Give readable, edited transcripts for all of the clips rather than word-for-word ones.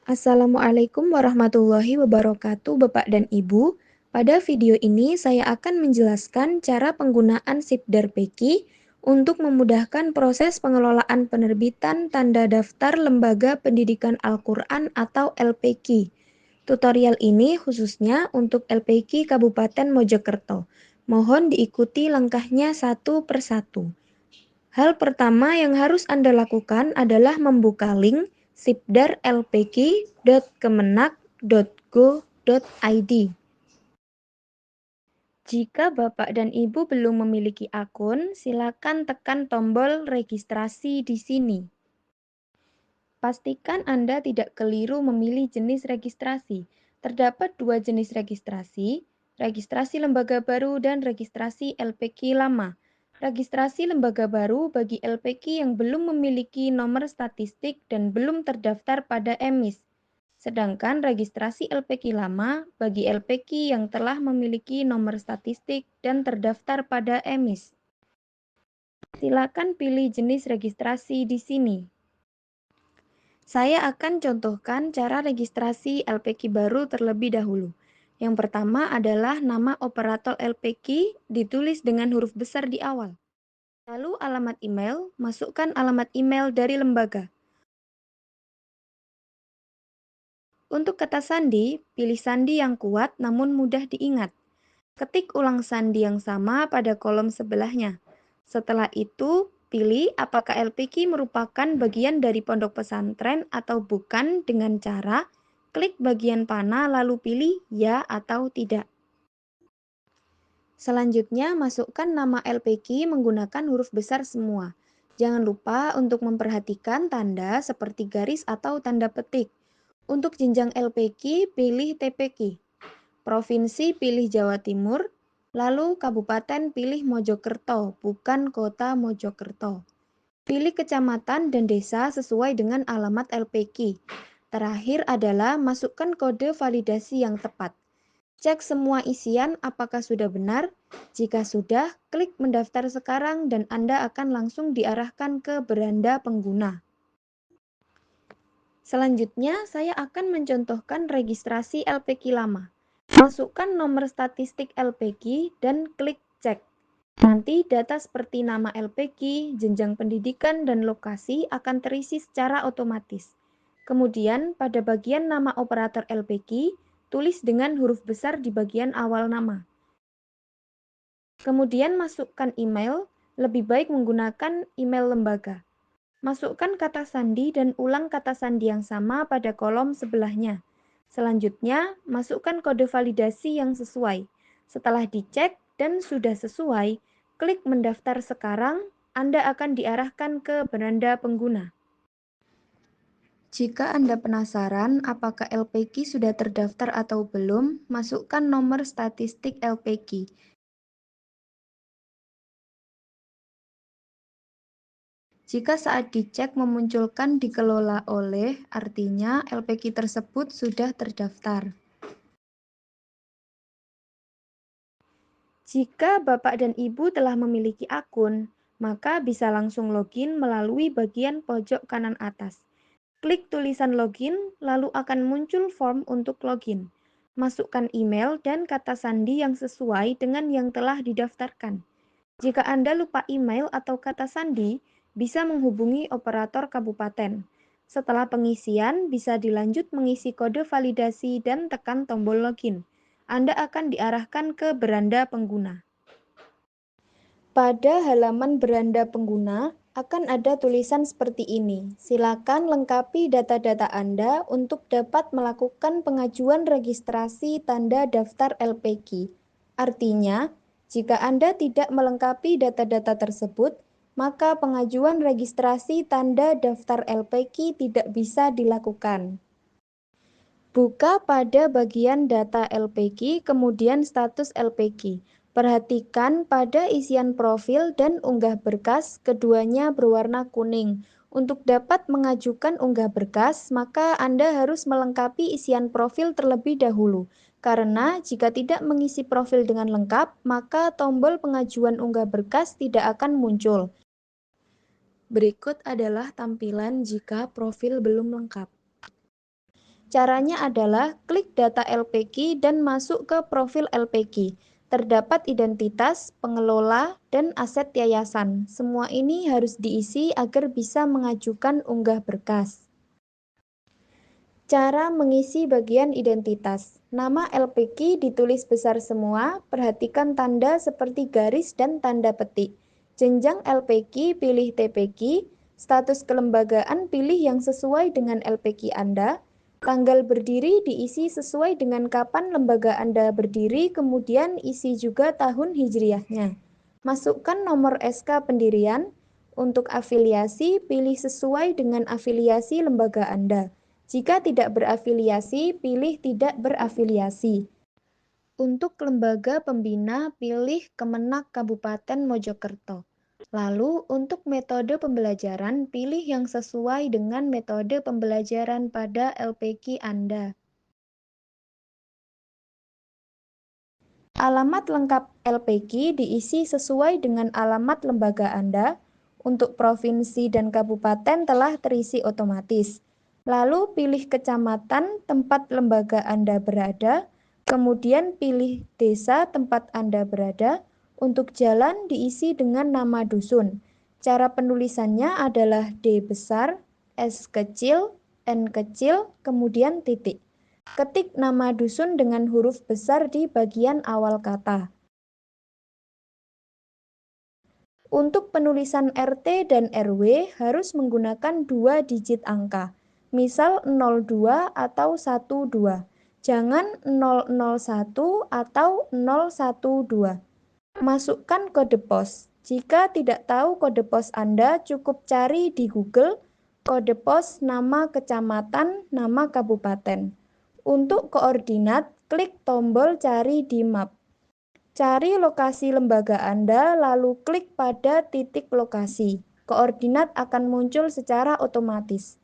Assalamualaikum warahmatullahi wabarakatuh, Bapak dan Ibu. Pada video ini, saya akan menjelaskan cara penggunaan SIPDAR PEKI untuk memudahkan proses pengelolaan penerbitan tanda daftar Lembaga Pendidikan Al-Quran atau LPQ. Tutorial ini khususnya untuk LPQ Kabupaten Mojokerto. Mohon diikuti langkahnya satu persatu. Hal pertama yang harus Anda lakukan adalah membuka link sipdar.lpq.kemenak.go.id. Jika Bapak dan Ibu belum memiliki akun, silakan tekan tombol registrasi di sini. Pastikan Anda tidak keliru memilih jenis registrasi. Terdapat dua jenis registrasi lembaga baru dan registrasi LPQ lama. Registrasi lembaga baru bagi LPQ yang belum memiliki nomor statistik dan belum terdaftar pada EMIS. Sedangkan registrasi LPQ lama bagi LPQ yang telah memiliki nomor statistik dan terdaftar pada EMIS. Silakan pilih jenis registrasi di sini. Saya akan contohkan cara registrasi LPQ baru terlebih dahulu. Yang pertama adalah nama operator LPQ ditulis dengan huruf besar di awal. Lalu alamat email, masukkan alamat email dari lembaga. Untuk kata sandi, pilih sandi yang kuat namun mudah diingat. Ketik ulang sandi yang sama pada kolom sebelahnya. Setelah itu, pilih apakah LPQ merupakan bagian dari pondok pesantren atau bukan dengan cara klik bagian panah lalu pilih ya atau tidak. Selanjutnya, masukkan nama LPQ menggunakan huruf besar semua. Jangan lupa untuk memperhatikan tanda seperti garis atau tanda petik. Untuk jenjang LPQ, pilih TPQ. Provinsi pilih Jawa Timur, lalu kabupaten pilih Mojokerto, bukan kota Mojokerto. Pilih kecamatan dan desa sesuai dengan alamat LPQ. Terakhir adalah masukkan kode validasi yang tepat. Cek semua isian apakah sudah benar. Jika sudah, klik mendaftar sekarang dan Anda akan langsung diarahkan ke beranda pengguna. Selanjutnya, saya akan mencontohkan registrasi LPQ lama. Masukkan nomor statistik LPQ dan klik cek. Nanti data seperti nama LPQ, jenjang pendidikan, dan lokasi akan terisi secara otomatis. Kemudian, pada bagian nama operator LPQ, tulis dengan huruf besar di bagian awal nama. Kemudian masukkan email, lebih baik menggunakan email lembaga. Masukkan kata sandi dan ulang kata sandi yang sama pada kolom sebelahnya. Selanjutnya, masukkan kode validasi yang sesuai. Setelah dicek dan sudah sesuai, klik mendaftar sekarang, Anda akan diarahkan ke beranda pengguna. Jika Anda penasaran apakah LPQ sudah terdaftar atau belum, masukkan nomor statistik LPQ. Jika saat dicek memunculkan dikelola oleh, artinya LPQ tersebut sudah terdaftar. Jika Bapak dan Ibu telah memiliki akun, maka bisa langsung login melalui bagian pojok kanan atas. Klik tulisan login, lalu akan muncul form untuk login. Masukkan email dan kata sandi yang sesuai dengan yang telah didaftarkan. Jika Anda lupa email atau kata sandi, bisa menghubungi operator kabupaten. Setelah pengisian, bisa dilanjut mengisi kode validasi dan tekan tombol login. Anda akan diarahkan ke beranda pengguna. Pada halaman beranda pengguna, akan ada tulisan seperti ini. Silakan lengkapi data-data Anda untuk dapat melakukan pengajuan registrasi tanda daftar LPQ. Artinya, jika Anda tidak melengkapi data-data tersebut, maka pengajuan registrasi tanda daftar LPQ tidak bisa dilakukan. Buka pada bagian data LPQ, kemudian status LPQ. Perhatikan pada isian profil dan unggah berkas, keduanya berwarna kuning. Untuk dapat mengajukan unggah berkas, maka Anda harus melengkapi isian profil terlebih dahulu. Karena jika tidak mengisi profil dengan lengkap, maka tombol pengajuan unggah berkas tidak akan muncul. Berikut adalah tampilan jika profil belum lengkap. Caranya adalah klik data LPQ dan masuk ke profil LPQ. Terdapat identitas, pengelola, dan aset yayasan. Semua ini harus diisi agar bisa mengajukan unggah berkas. Cara mengisi bagian identitas. Nama LPQ ditulis besar semua, perhatikan tanda seperti garis dan tanda petik. Jenjang LPQ pilih TPQ, status kelembagaan pilih yang sesuai dengan LPQ Anda, tanggal berdiri diisi sesuai dengan kapan lembaga Anda berdiri, kemudian isi juga tahun hijriahnya. Masukkan nomor SK pendirian. Untuk afiliasi, pilih sesuai dengan afiliasi lembaga Anda. Jika tidak berafiliasi, pilih tidak berafiliasi. Untuk lembaga pembina, pilih Kemenak Kabupaten Mojokerto. Lalu, untuk metode pembelajaran, pilih yang sesuai dengan metode pembelajaran pada LPQ Anda. Alamat lengkap LPQ diisi sesuai dengan alamat lembaga Anda. Untuk provinsi dan kabupaten telah terisi otomatis. Lalu pilih kecamatan tempat lembaga Anda berada, kemudian pilih desa tempat Anda berada. Untuk jalan diisi dengan nama dusun. Cara penulisannya adalah D besar, S kecil, N kecil, kemudian titik. Ketik nama dusun dengan huruf besar di bagian awal kata. Untuk penulisan RT dan RW harus menggunakan 2 digit angka, misal 02 atau 12. Jangan 001 atau 012. Masukkan kode pos. Jika tidak tahu kode pos Anda, cukup cari di Google kode pos nama kecamatan, nama kabupaten. Untuk koordinat, klik tombol cari di map. Cari lokasi lembaga Anda, lalu klik pada titik lokasi. Koordinat akan muncul secara otomatis.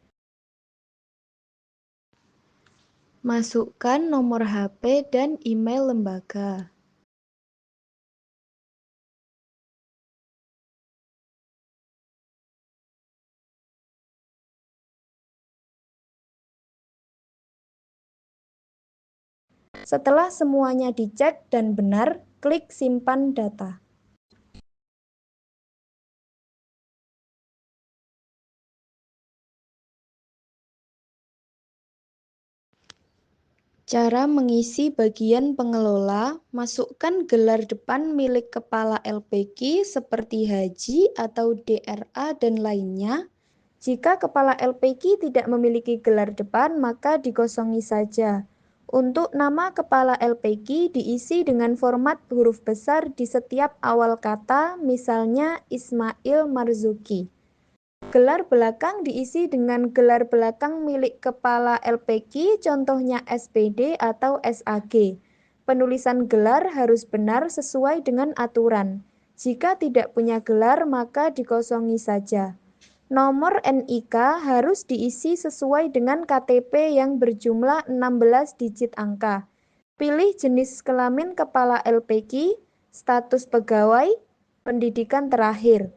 Masukkan nomor HP dan email lembaga. Setelah semuanya dicek dan benar, klik simpan data. Cara mengisi bagian pengelola, masukkan gelar depan milik kepala LPQ seperti Haji atau DRA dan lainnya. Jika kepala LPQ tidak memiliki gelar depan, maka dikosongi saja. Untuk nama kepala LPQ diisi dengan format huruf besar di setiap awal kata, misalnya Ismail Marzuki. Gelar belakang diisi dengan gelar belakang milik kepala LPQ, contohnya SPD atau SAG. Penulisan gelar harus benar sesuai dengan aturan. Jika tidak punya gelar, maka dikosongi saja. Nomor NIK harus diisi sesuai dengan KTP yang berjumlah 16 digit angka. Pilih jenis kelamin kepala LPQ, status pegawai, pendidikan terakhir.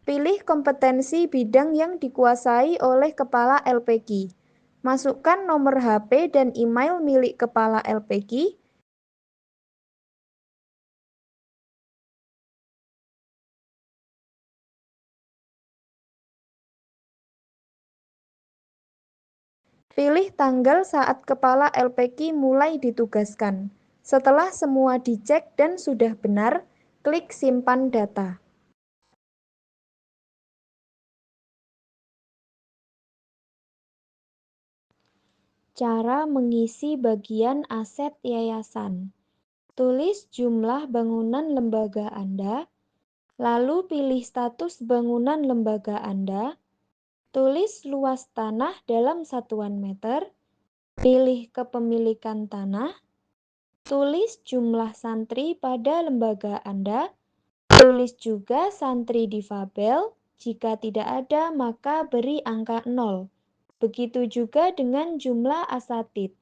Pilih kompetensi bidang yang dikuasai oleh kepala LPQ. Masukkan nomor HP dan email milik kepala LPQ. Pilih tanggal saat kepala LPQ mulai ditugaskan. Setelah semua dicek dan sudah benar, klik simpan data. Cara mengisi bagian aset yayasan. Tulis jumlah bangunan lembaga Anda, lalu pilih status bangunan lembaga Anda. Tulis luas tanah dalam satuan meter, pilih kepemilikan tanah, tulis jumlah santri pada lembaga Anda, tulis juga santri difabel, jika tidak ada maka beri angka 0. Begitu juga dengan jumlah asatid.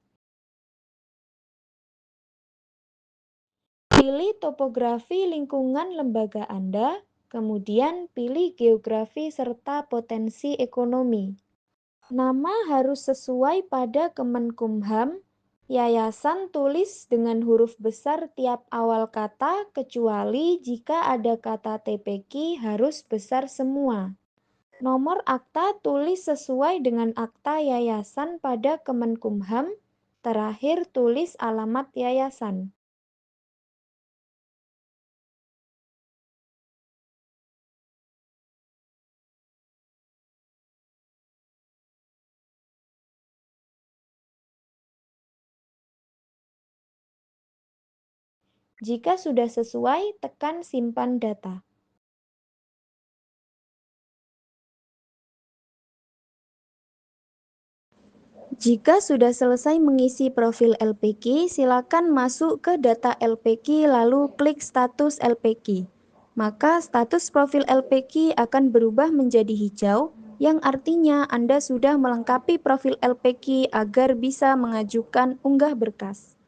Pilih topografi lingkungan lembaga Anda, kemudian pilih geografi serta potensi ekonomi. Nama harus sesuai pada Kemenkumham. Yayasan tulis dengan huruf besar tiap awal kata, kecuali jika ada kata TPQ harus besar semua. Nomor akta tulis sesuai dengan akta yayasan pada Kemenkumham. Terakhir tulis alamat yayasan. Jika sudah sesuai, tekan simpan data. Jika sudah selesai mengisi profil LPQ, silakan masuk ke data LPQ lalu klik status LPQ. Maka status profil LPQ akan berubah menjadi hijau, yang artinya Anda sudah melengkapi profil LPQ agar bisa mengajukan unggah berkas.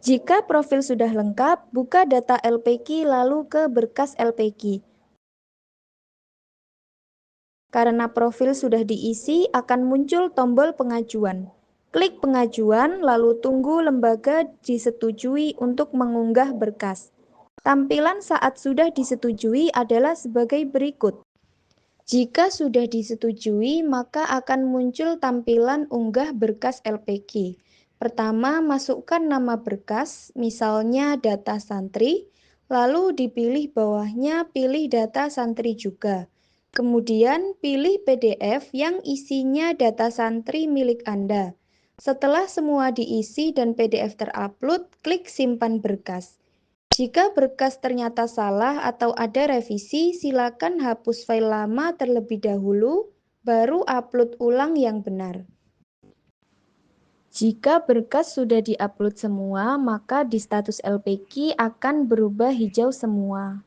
Jika profil sudah lengkap, buka data LPQ lalu ke berkas LPQ. Karena profil sudah diisi, akan muncul tombol pengajuan. Klik pengajuan, lalu tunggu lembaga disetujui untuk mengunggah berkas. Tampilan saat sudah disetujui adalah sebagai berikut. Jika sudah disetujui, maka akan muncul tampilan unggah berkas LPQ. Pertama, masukkan nama berkas, misalnya data santri, lalu dipilih bawahnya pilih data santri juga. Kemudian pilih PDF yang isinya data santri milik Anda. Setelah semua diisi dan PDF terupload, klik simpan berkas. Jika berkas ternyata salah atau ada revisi, silakan hapus file lama terlebih dahulu, baru upload ulang yang benar. Jika berkas sudah diupload semua, maka di status LPQ akan berubah hijau semua.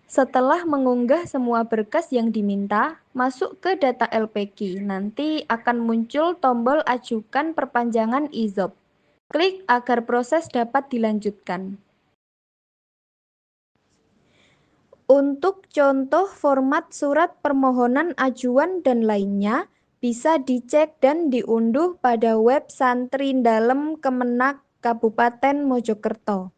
Setelah mengunggah semua berkas yang diminta, masuk ke data LPQ. Nanti akan muncul tombol ajukan perpanjangan IZOP. Klik agar proses dapat dilanjutkan. Untuk contoh format surat permohonan ajuan dan lainnya, bisa dicek dan diunduh pada web Santri Dalem Kemenak Kabupaten Mojokerto.